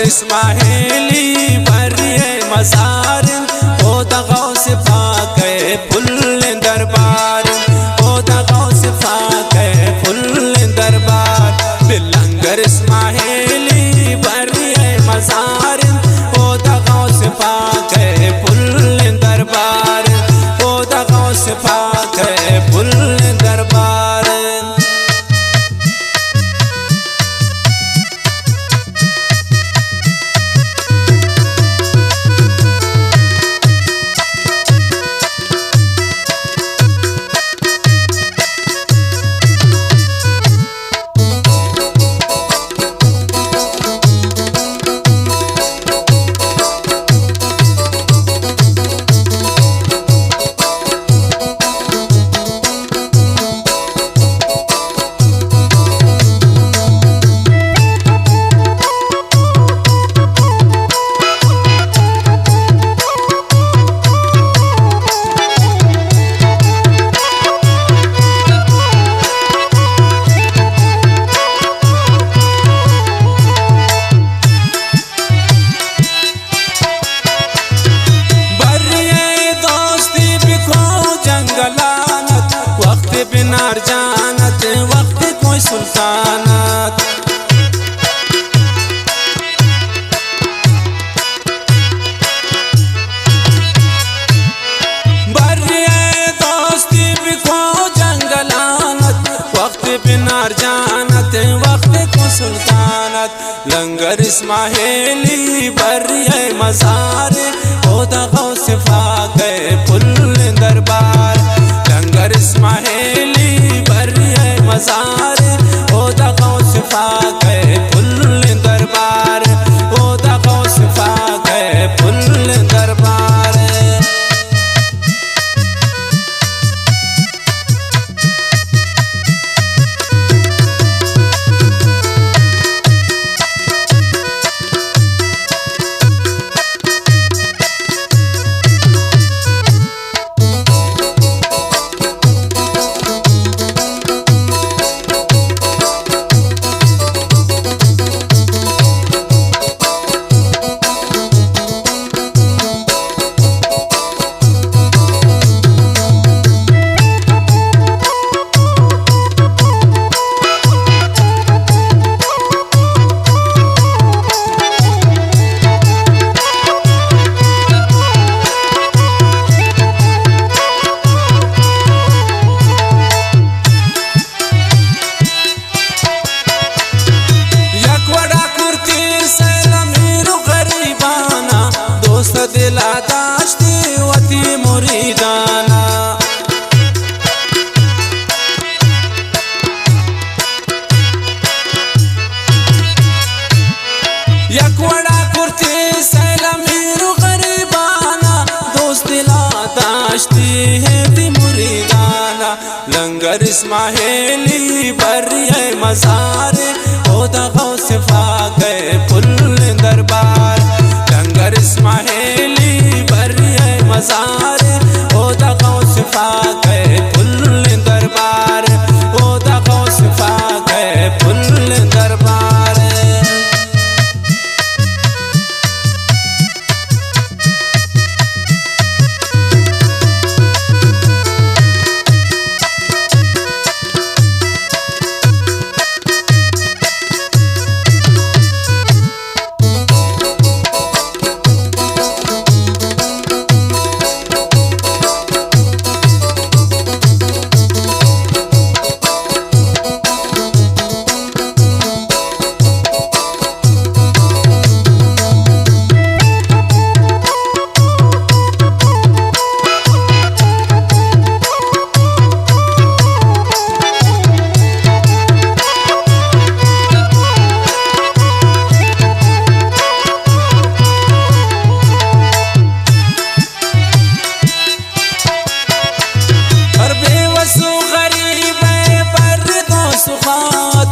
इस्माइली बरिए मजार ओ दगौस पाक फुल दरबार ओ दगौस पाक फुल दरबार बिलंगर इस्माइली बरिए मजार ओ दगौस पाक फुल दरबार ओ दगौस पाक फुल दरबार। बिनार जानत वक्त कोई सुल्तानत बर्रे दोस्ती बिखो जंगलानत वक्त बिनार जानत वक्त को सुल्तानत लंगर इस्माइली बर्रे मजार ओ दगौस पाक फुल दरबार लंगर इस्माइली बरिए मजार ओ दगौस पाक फुल दरबार ओ दगौस पाक फुल दरबार। दिला दाश्ती वती मुरीदाना यकवड़ा कुर्ती सैलमीरु गरीबाना दोस्त दिला दाश्ती है ती मुरीदाना लंगर इस्माइली बरिए मजार ओ दगौस पाक फुल दरबार लंगर इस्माइली बरिए मजार ओ दगौस पाक फुल दरबार ओ दगौस पाक फुल दरबार।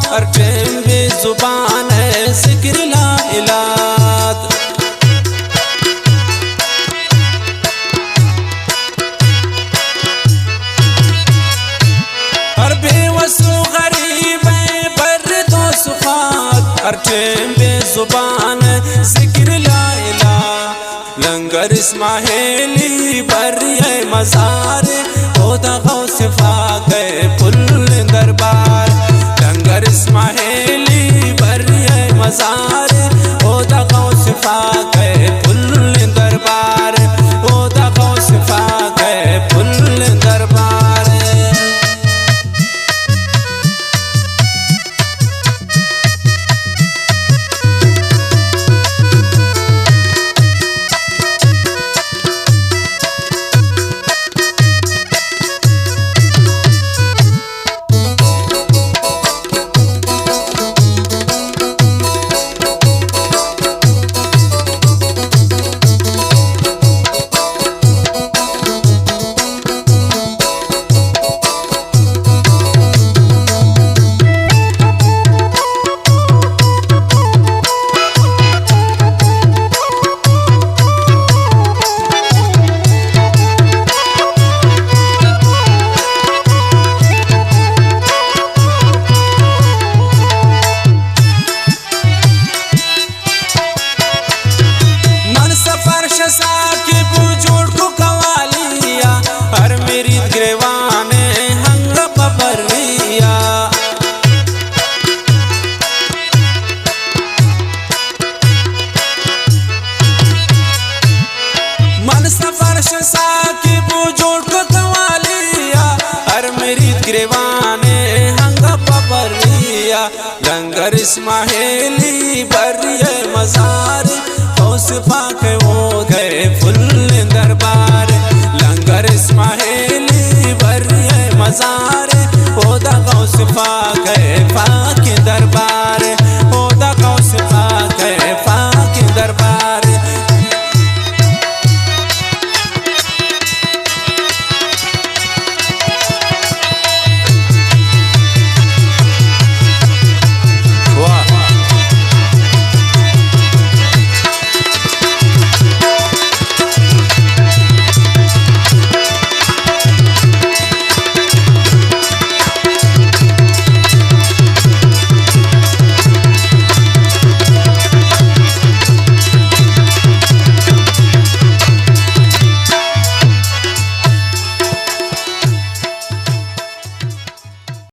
हर टेम बेजुबान है जिक्र ला इलाह हर बेवसु गरीब है पर दो सुखात हर टेम बेजुबान इस्माइली बरिए मज़ार होता गौस पाक फुल दरबार। लंगर इस्माइली बरिए मज़ार होता गौस पाक फुल दरबार, होता गौस पाक फुल दरबार। साकिब जोड़ को कवालिया हर मेरी गिरवाने हंग बबरिया। मन सफरश साकिब जोड़ को कवालिया हर मेरी गिरवाने हंग बबरिया। लंगर इस्माइली बरिए मज़ार गौस पाक हो गए फुल दरबार। लंगर इस्माइली बरिए मज़ार होता गौस पाक